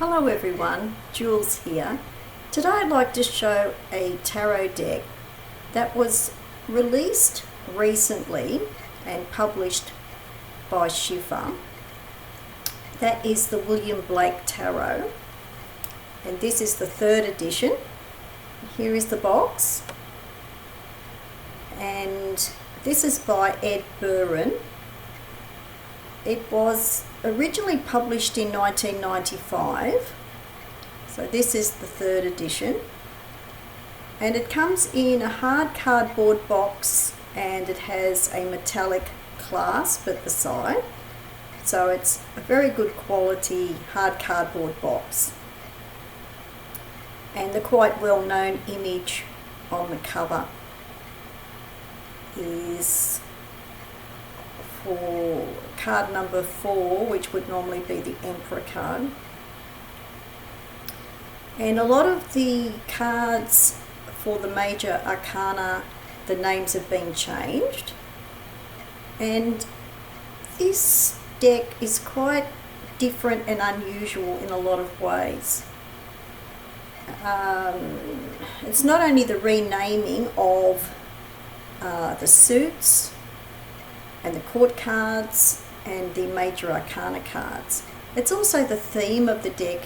Hello everyone, Jules here. Today I'd like to show a tarot deck that was released recently and published by Schiffer. That is the William Blake Tarot, and this is the 3rd edition. Here is the box, and this is by Ed Buryn. It was originally published in 1995, so this is the 3rd edition, and it comes in a hard cardboard box and it has a metallic clasp at the side, so it's a very good quality hard cardboard box. And the quite well known image on the cover is for card number 4, which would normally be the Emperor card. And a lot of the cards for the major arcana, the names have been changed. And this deck is quite different and unusual in a lot of ways. It's not only the renaming of the suits and the court cards and the major arcana cards. It's also the theme of the deck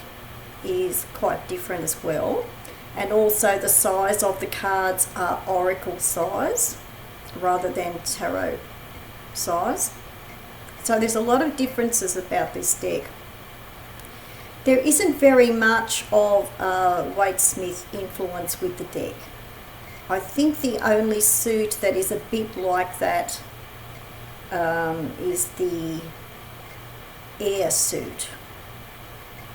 is quite different as well, and also the size of the cards are oracle size rather than tarot size. So there's a lot of differences about this deck. There isn't very much of Waite-Smith influence with the deck. I think the only suit that is a bit like that is the air suit.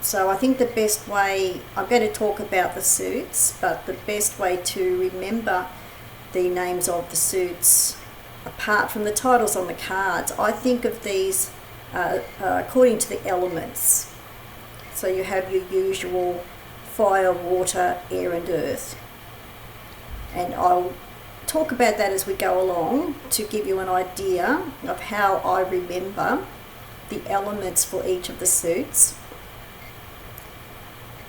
So I think the best way, I'm going to talk about the suits, but the best way to remember the names of the suits, apart from the titles on the cards, I think of these according to the elements. So you have your usual fire, water, air and earth. And I'll talk about that as we go along to give you an idea of how I remember the elements for each of the suits.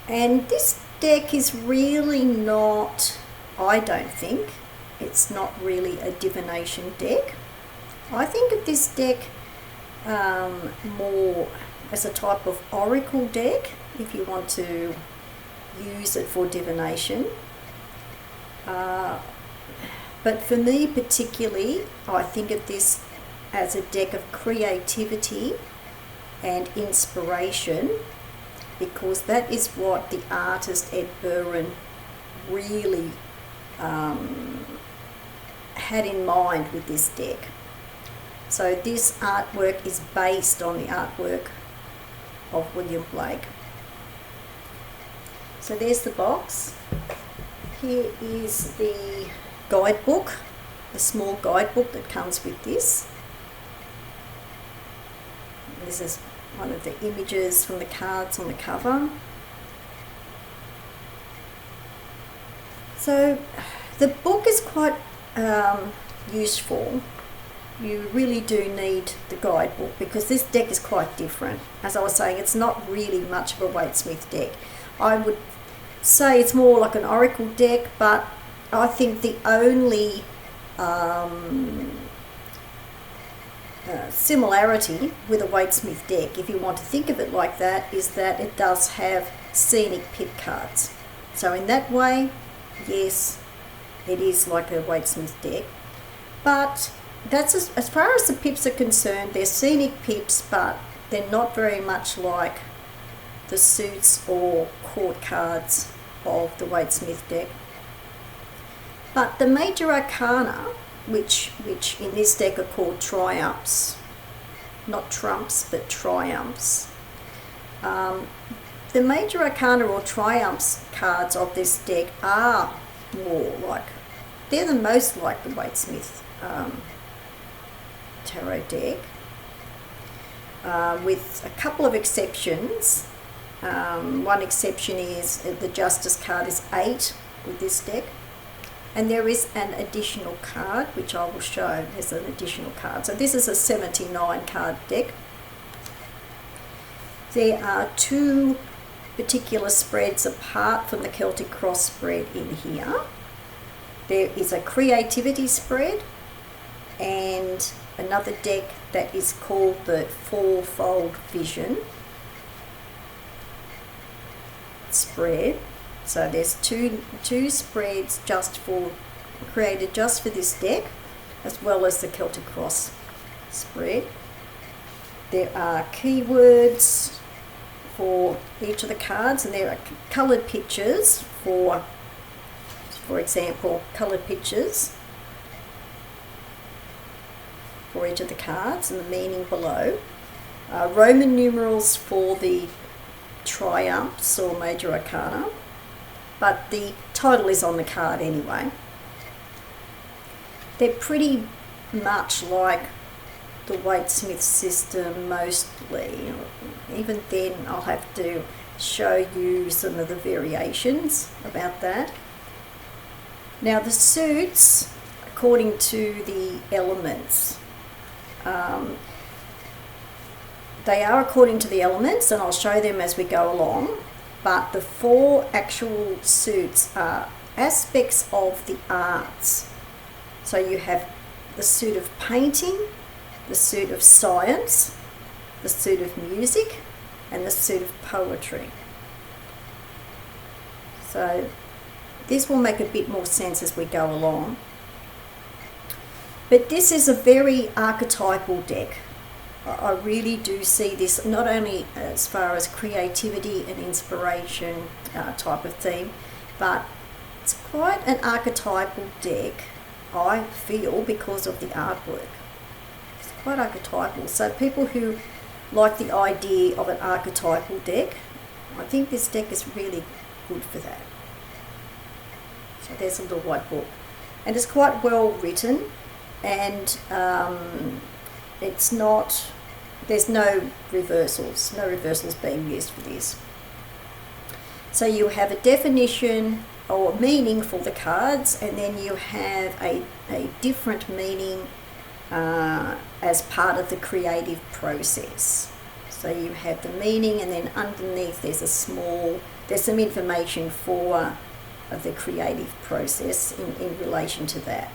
And this deck is really not, I don't think, it's not really a divination deck. I think of this deck more as a type of oracle deck, if you want to use it for divination. But for me particularly, I think of this as a deck of creativity and inspiration, because that is what the artist Ed Buryn really had in mind with this deck. So this artwork is based on the artwork of William Blake. So there's the box. Here is the guidebook, a small guidebook that comes with this. This is one of the images from the cards on the cover. So the book is quite useful. You really do need the guidebook because this deck is quite different. As I was saying, it's not really much of a Waite-Smith deck. I would say it's more like an oracle deck, but I think the only similarity with a Waite-Smith deck, if you want to think of it like that, is that it does have scenic pip cards. So in that way, yes, it is like a Waite-Smith deck, but that's as far as the pips are concerned. They're scenic pips, but they're not very much like the suits or court cards of the Waite-Smith deck. But the major arcana, which in this deck are called triumphs, not trumps but triumphs. The major arcana or triumphs cards of this deck are more like, they're the most like the Waite-Smith tarot deck, with a couple of exceptions. One exception is the Justice card is 8 with this deck. And there is an additional card, which I will show. There's an additional card. So this is a 79 card deck. There are 2 particular spreads apart from the Celtic Cross spread in here. There is a creativity spread and another deck that is called the Fourfold Vision spread. So there's two spreads created just for this deck, as well as the Celtic Cross spread. There are keywords for each of the cards, and there are coloured pictures for example, coloured pictures for each of the cards and the meaning below. Roman numerals for the triumphs or major arcana, but the title is on the card anyway. They're pretty much like the Waite-Smith system mostly. Even then I'll have to show you some of the variations about that. Now the suits, according to the elements, they are according to the elements, and I'll show them as we go along, but the 4 actual suits are aspects of the arts. So you have the suit of painting, the suit of science, the suit of music, and the suit of poetry. So this will make a bit more sense as we go along. But this is a very archetypal deck. I really do see this not only as far as creativity and inspiration type of theme, but it's quite an archetypal deck, I feel, because of the artwork. It's quite archetypal. So people who like the idea of an archetypal deck, I think this deck is really good for that. So there's a little white book. And it's quite well written, and it's not, there's no reversals being used for this. So you have a definition or meaning for the cards, and then you have a different meaning as part of the creative process. So you have the meaning, and then underneath there's some information for the creative process in relation to that.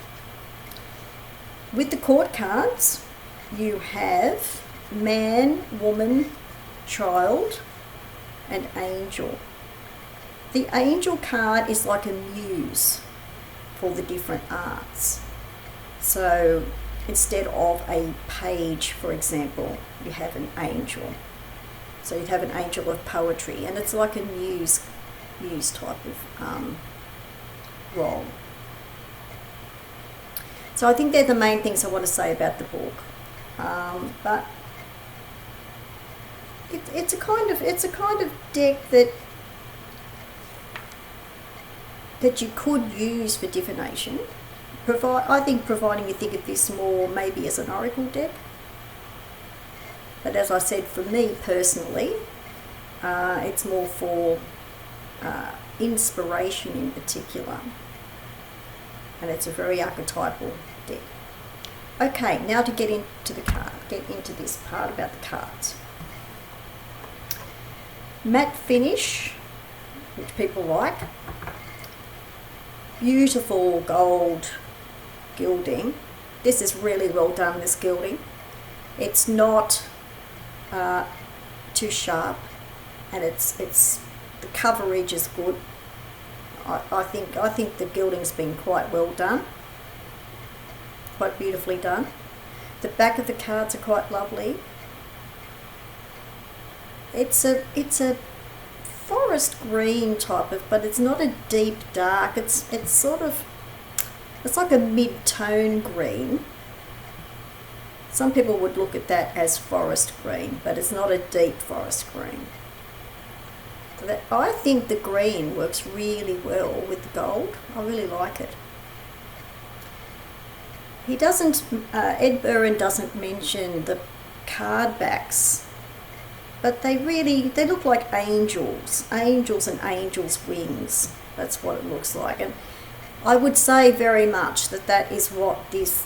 With the court cards, you have man, woman, child, and angel. The angel card is like a muse for the different arts. So instead of a page, for example, you have an angel. So you'd have an angel of poetry, and it's like a muse type of role. So I think they're the main things I want to say about the book. But it's a kind of deck that you could use for divination. I think providing you think of this more maybe as an oracle deck. But as I said, for me personally, it's more for inspiration in particular. And it's a very archetypal deck. Okay, now to get into this part about the cards. Matte finish, which people like. Beautiful gold gilding. This is really well done, this gilding. It's not too sharp, and it's the coverage is good. I think the gilding's been quite well done, quite beautifully done. The back of the cards are quite lovely. It's a forest green type of, but it's not a deep dark. It's like a mid-tone green. Some people would look at that as forest green, but it's not a deep forest green. I think the green works really well with the gold. I really like it. Ed Buryn doesn't mention the card backs, but they look like angels and angels' wings. That's what it looks like. And I would say very much that is what this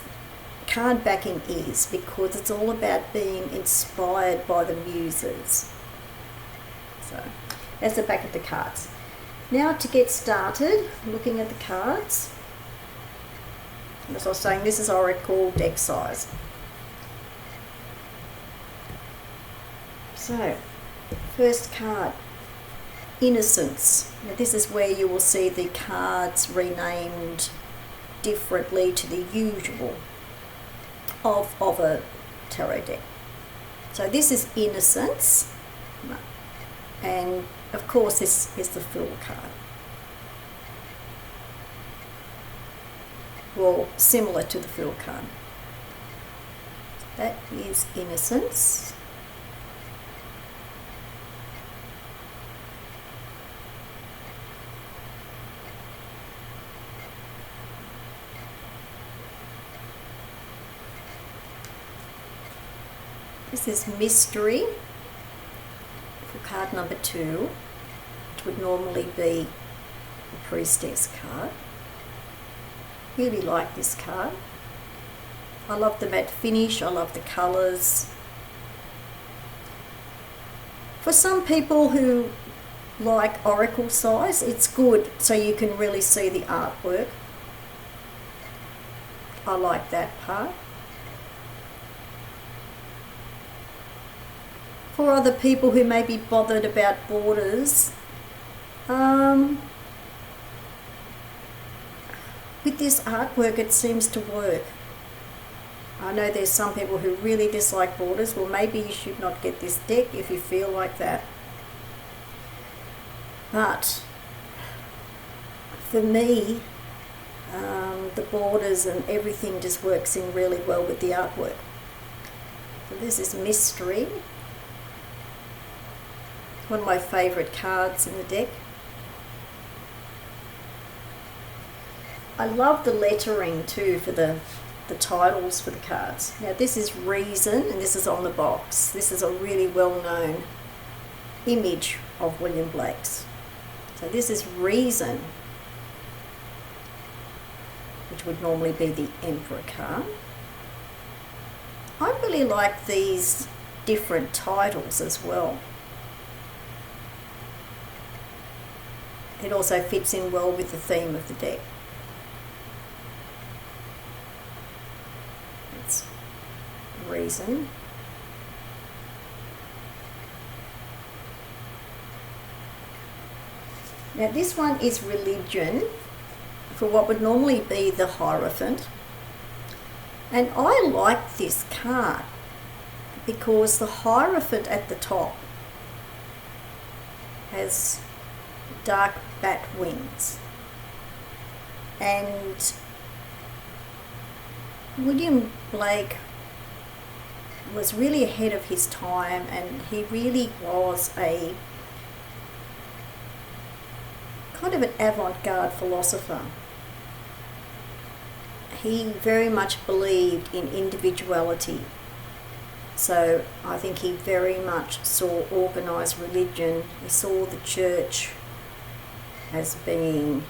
card backing is, because it's all about being inspired by the muses. So That's the back of the cards. Now to get started, looking at the cards, as I was saying, this is Oracle deck size. So, first card, Innocence. Now this is where you will see the cards renamed differently to the usual of a tarot deck. So this is Innocence, and of course this is the Fool card. Well, similar to the Fool card. That is Innocence. This is Mystery for card number 2, which would normally be a Priestess card. Really like this card. I love the matte finish, I love the colours. For some people who like Oracle size, it's good so you can really see the artwork. I like that part. For other people who may be bothered about borders, with this artwork it seems to work. I know there's some people who really dislike borders. Well, maybe you should not get this deck if you feel like that. But for me, the borders and everything just works in really well with the artwork. So this is Mystery. One of my favourite cards in the deck. I love the lettering too for the titles for the cards. Now this is Reason, and this is on the box. This is a really well-known image of William Blake's. So this is Reason, which would normally be the Emperor card. I really like these different titles as well. It also fits in well with the theme of the deck. It's Reason. Now this one is Religion, for what would normally be the Hierophant. And I like this card because the Hierophant at the top has dark bat wings, and William Blake was really ahead of his time, and he really was a kind of an avant-garde philosopher. He very much believed in individuality. So I think he very much saw organised religion. He saw the church as being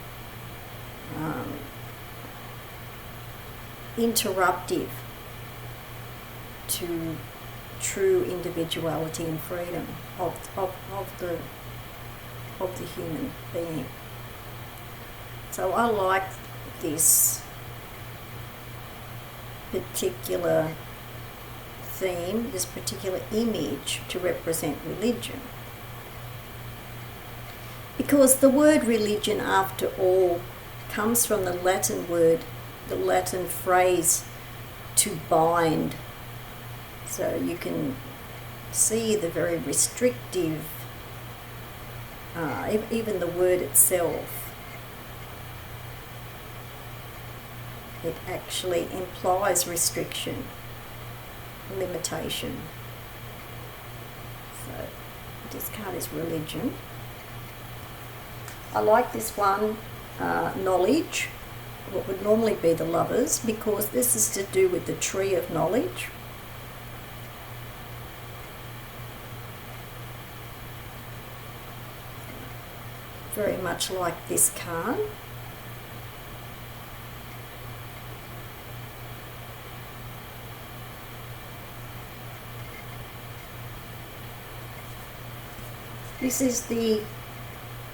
interruptive to true individuality and freedom of the human being. So I like this particular theme, this particular image to represent religion. Because the word religion, after all, comes from the Latin word, the Latin phrase to bind. So you can see the very restrictive, even the word itself, it actually implies restriction, limitation. So this card is Religion. I like this one, Knowledge, what would normally be the Lovers, because this is to do with the tree of knowledge. Very much like this card. This is the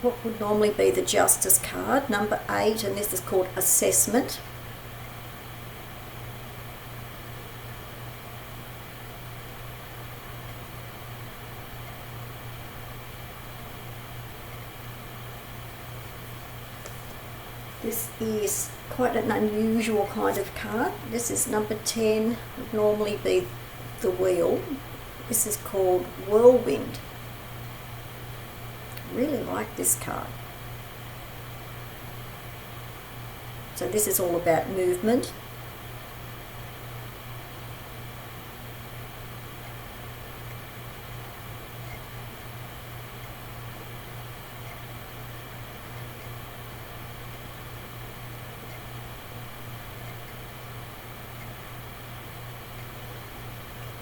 what would normally be the Justice card, number 8, and this is called Assessment. This is quite an unusual kind of card. This is number 10, would normally be the Wheel. This is called Whirlwind. I really like this card. So this is all about movement.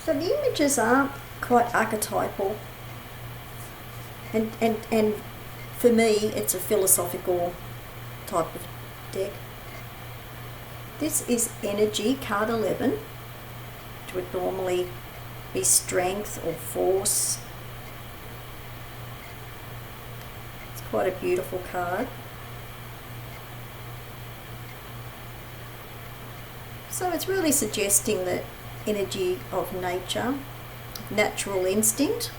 So the images are quite archetypal, and for me it's a philosophical type of deck. This is Energy, card 11, which would normally be strength or force. It's quite a beautiful card. So it's really suggesting that energy of nature, natural instinct.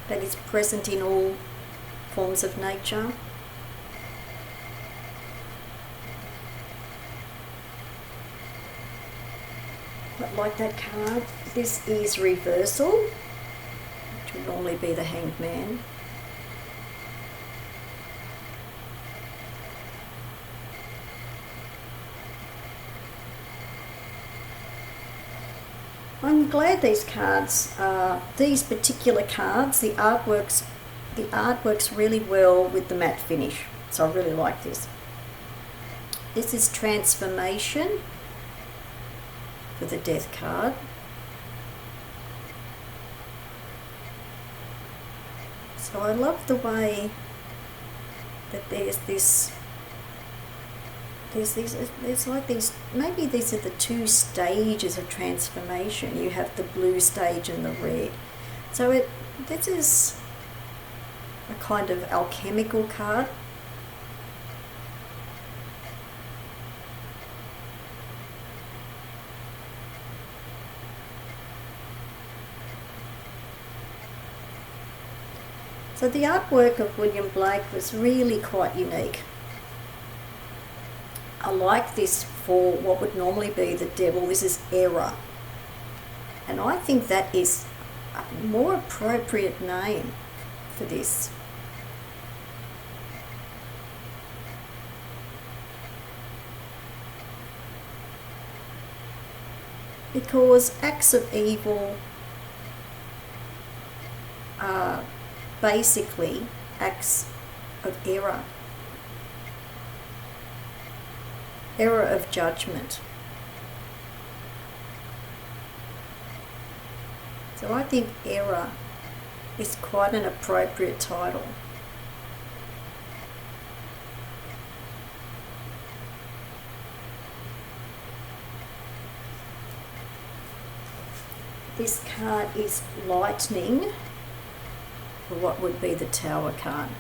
That is present in all forms of nature. I like that card. This is Reversal, which would normally be the Hanged Man. I'm glad these cards, these particular cards, the art works really well with the matte finish. So I really like this. This is Transformation for the Death card. So I love the way that there's like these, maybe these are the two stages of transformation. You have the blue stage and the red. So this is a kind of alchemical card. So the artwork of William Blake was really quite unique. I like this for what would normally be the Devil. This is Error. And I think that is a more appropriate name for this. Because acts of evil are basically acts of error. Error of judgment. So I think Error is quite an appropriate title. This card is Lightning for what would be the Tower card.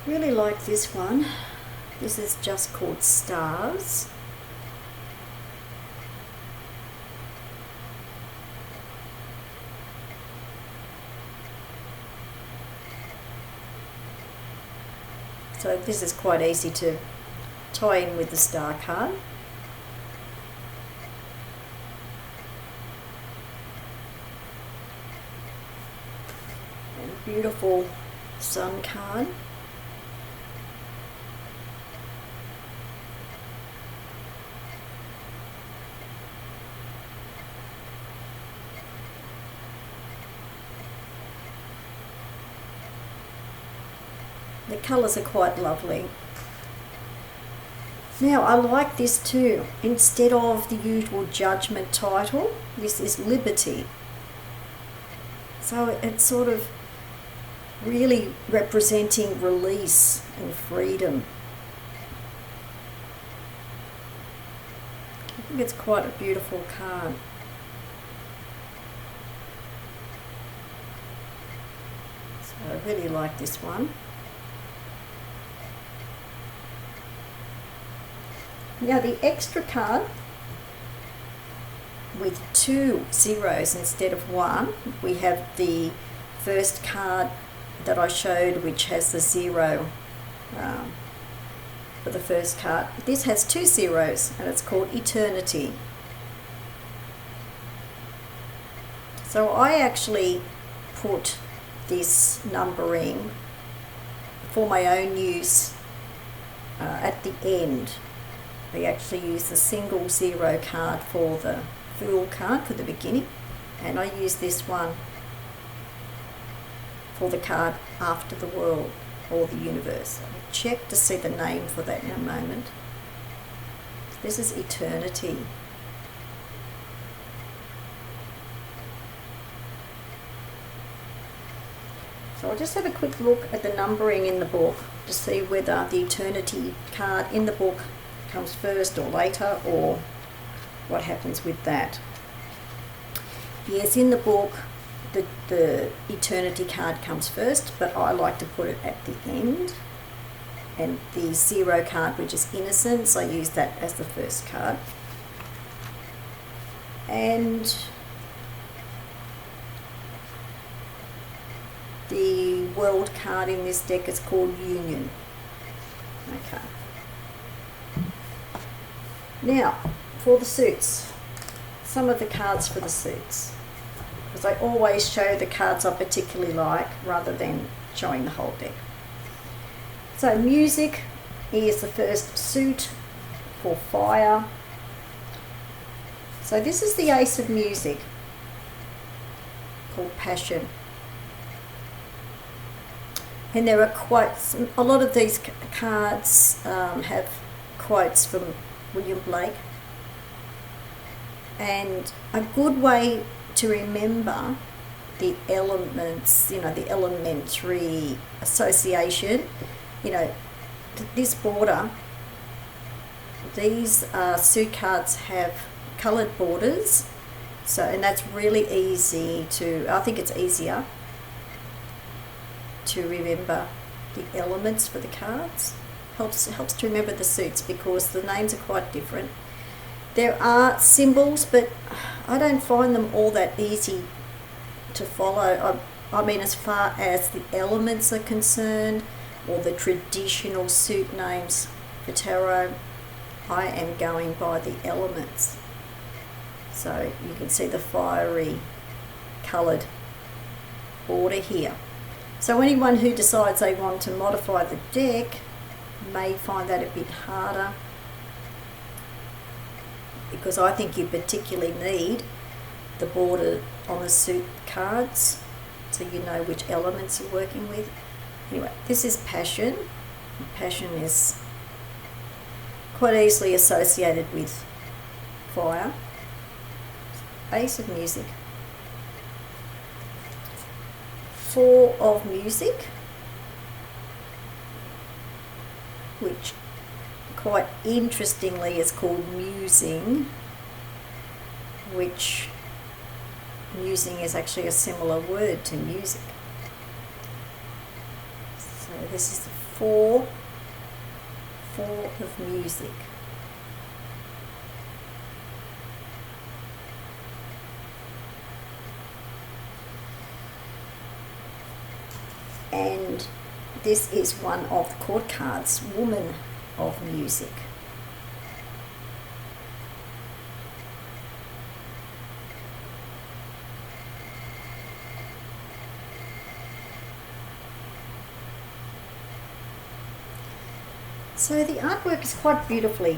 Really like this one. This is just called Stars. So this is quite easy to tie in with the Star card. And beautiful Sun card. The colours are quite lovely. Now I like this too. Instead of the usual judgment title, this is Liberty. So it's sort of really representing release and freedom. I think it's quite a beautiful card. So I really like this one. Now the extra card with 2 zeros instead of 1, we have the first card that I showed, which has the 0 for the first card. This has 2 zeros and it's called Eternity. So I actually put this numbering for my own use at the end. I actually use the single 0 card for the Fool card for the beginning, and I use this one for the card After the World or the Universe. I'll check to see the name for that in a moment. This is Eternity. So I'll just have a quick look at the numbering in the book to see whether the Eternity card in the book comes first or later, or what happens with that. Yes, in the book the Eternity card comes first, but I like to put it at the end, and the 0 card, which is Innocence, I use that as the first card. And the World card in this deck is called Union. Okay. Now, for the suits, some of the cards for the suits, because I always show the cards I particularly like rather than showing the whole deck. So music is the first suit for fire. So this is the Ace of Music, called Passion. And there are quotes. A lot of these cards have quotes from William Blake. And a good way to remember the elements, you know, the elementary association, you know, this border, these suit cards have coloured borders. So, and that's really easy to, I think it's easier to remember the elements for the cards. Helps to remember the suits because the names are quite different. There are symbols, but I don't find them all that easy to follow. I mean, as far as the elements are concerned, or the traditional suit names for tarot, I am going by the elements. So you can see the fiery coloured border here. So anyone who decides they want to modify the deck may find that a bit harder, because I think you particularly need the border on the suit cards so you know which elements you're working with. Anyway, this is Passion. Passion is quite easily associated with fire. Ace of Music. 4 of Music, which quite interestingly is called Musing, which musing is actually a similar word to music. So this is the 4 of Music. And this is one of the court cards, Woman of Music. So the artwork is quite beautifully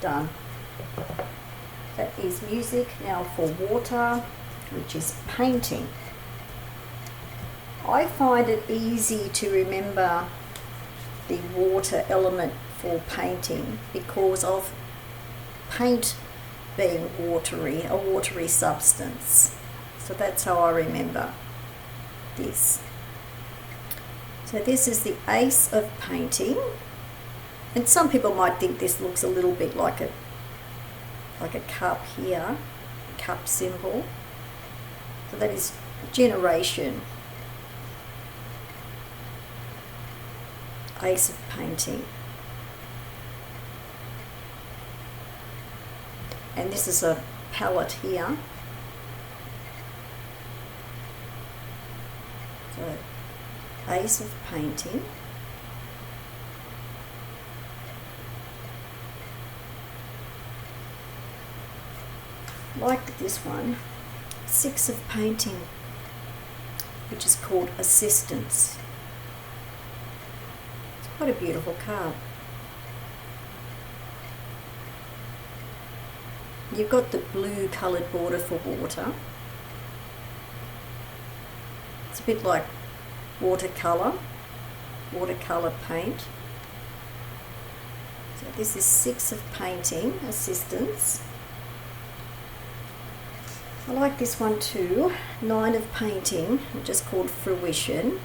done. That is music. Now for water, which is painting. I find it easy to remember the water element for painting because of paint being watery, a watery substance. So that's how I remember this. So this is the Ace of Painting, and some people might think this looks a little bit like a cup here, a cup symbol. So that is generation. Ace of Painting. And this is a palette here. So Ace of Painting. Like this one, Six of Painting, which is called Assistance. It's quite a beautiful card. You've got the blue coloured border for water. It's a bit like watercolour paint. So this is Six of Painting, Assistance. I like this one too, Nine of Painting, which is called Fruition.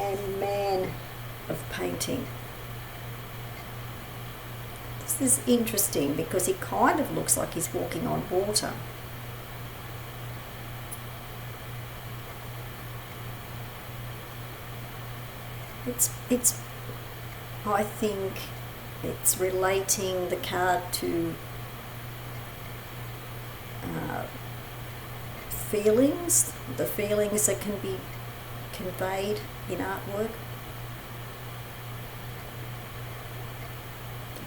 And Man of Painting. This is interesting because he kind of looks like he's walking on water. It's I think it's relating the card to feelings, the feelings that can be conveyed in artwork.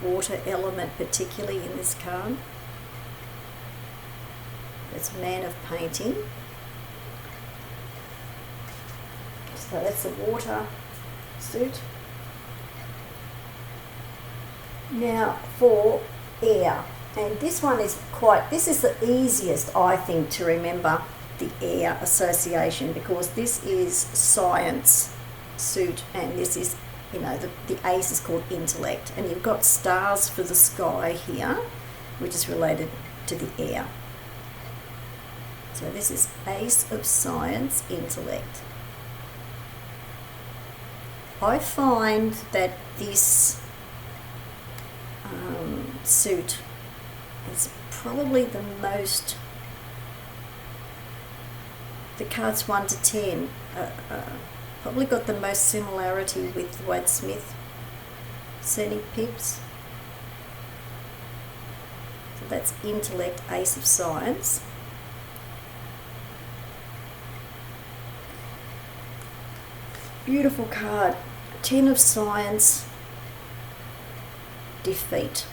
The water element particularly in this card. It's Man of Painting. So that's the water suit. Now for air, and this one is this is the easiest I think to remember, the air association, because this is science suit, and this is, you know, the ace is called intellect, and you've got stars for the sky here, which is related to the air. So this is Ace of Science, Intellect. I find that this suit is probably the most, the cards 1 to 10, probably got the most similarity with the Wade Smith Scenic Pips. So that's Intellect, Ace of Science. Beautiful card. 10 of Science, Defeat.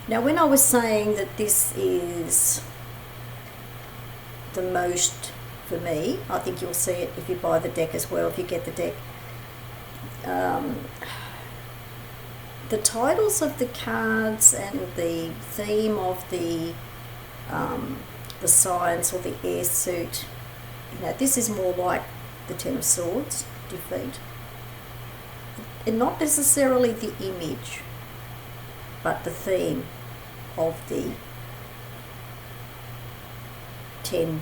Now when I was saying that this is the most for me, I think you'll see it if you buy the deck as well, if you get the deck. The titles of the cards and the theme of the science or the air suit, you know, this is more like the Ten of Swords, Defeat. And not necessarily the image, but the theme of the 10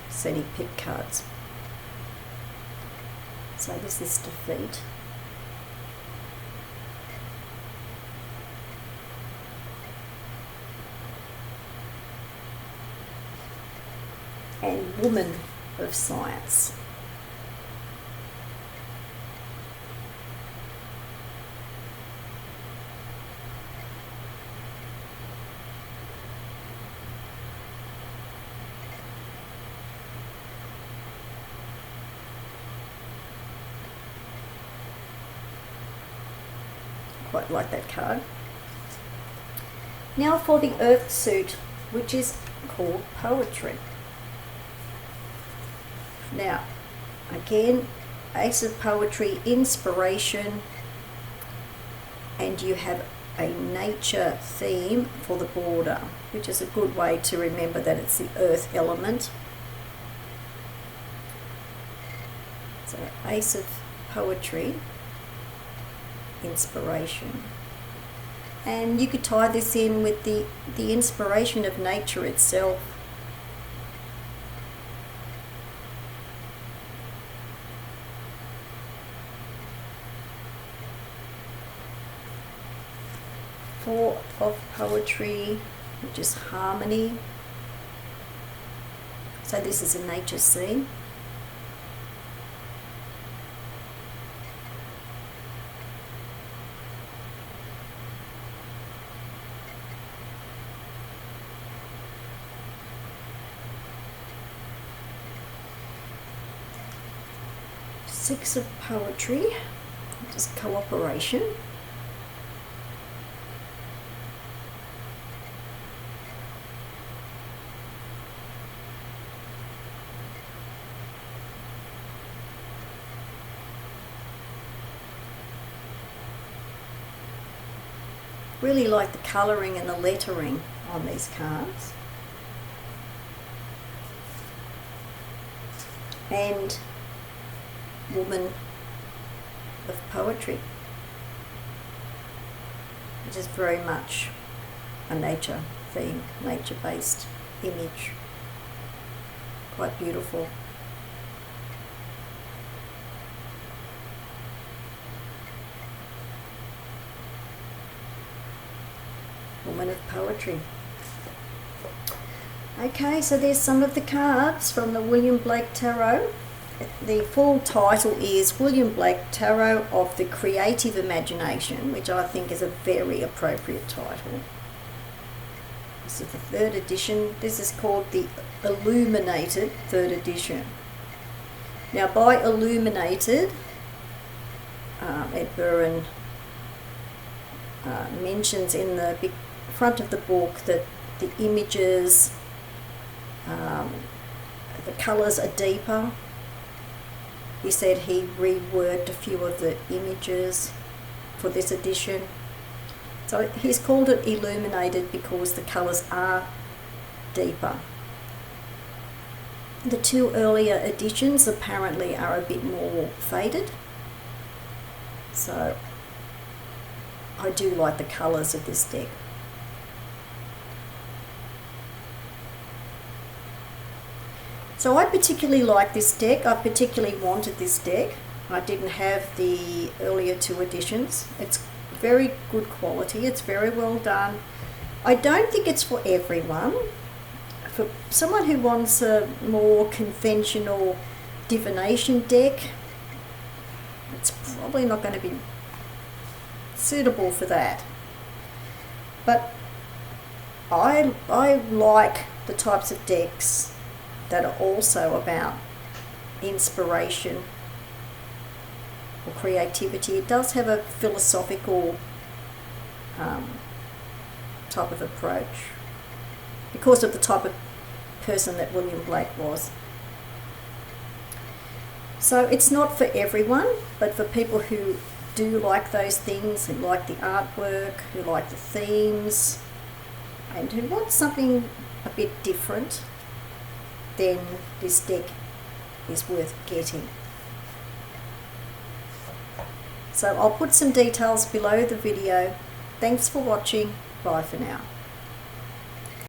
Scenic Pip cards. So this is Defeat. And Woman of Science. Quite like that card. Now for the Earth suit, which is called Poetry. Now, again, Ace of Poetry, Inspiration, and you have a nature theme for the border, which is a good way to remember that it's the earth element. So Ace of Poetry, inspiration. And you could tie this in with the inspiration of nature itself. Four of Poetry, which is harmony. So this is a nature scene. Six of Poetry, which is cooperation. Really like the colouring and the lettering on these cards. And Woman of Poetry, which is very much a nature theme, nature-based image. Quite beautiful. Woman of Poetry. Okay, so there's some of the cards from the William Blake Tarot. The full title is William Blake Tarot of the Creative Imagination, which I think is a very appropriate title. This is the third edition. This is called the Illuminated third edition. Now, by Illuminated, Ed Buryn mentions in the big front of the book that the images, the colours are deeper. He said he reworked a few of the images for this edition. So he's called it Illuminated because the colours are deeper. The two earlier editions apparently are a bit more faded. So I do like the colours of this deck. So I particularly like this deck. I particularly wanted this deck. I didn't have the earlier two editions. It's very good quality. It's very well done. I don't think it's for everyone. For someone who wants a more conventional divination deck, it's probably not going to be suitable for that. But I like the types of decks that are also about inspiration or creativity. It does have a philosophical type of approach because of the type of person that William Blake was. So it's not for everyone, but for people who do like those things, who like the artwork, who like the themes, and who want something a bit different, then this deck is worth getting. So I'll put some details below the video. Thanks for watching. Bye for now.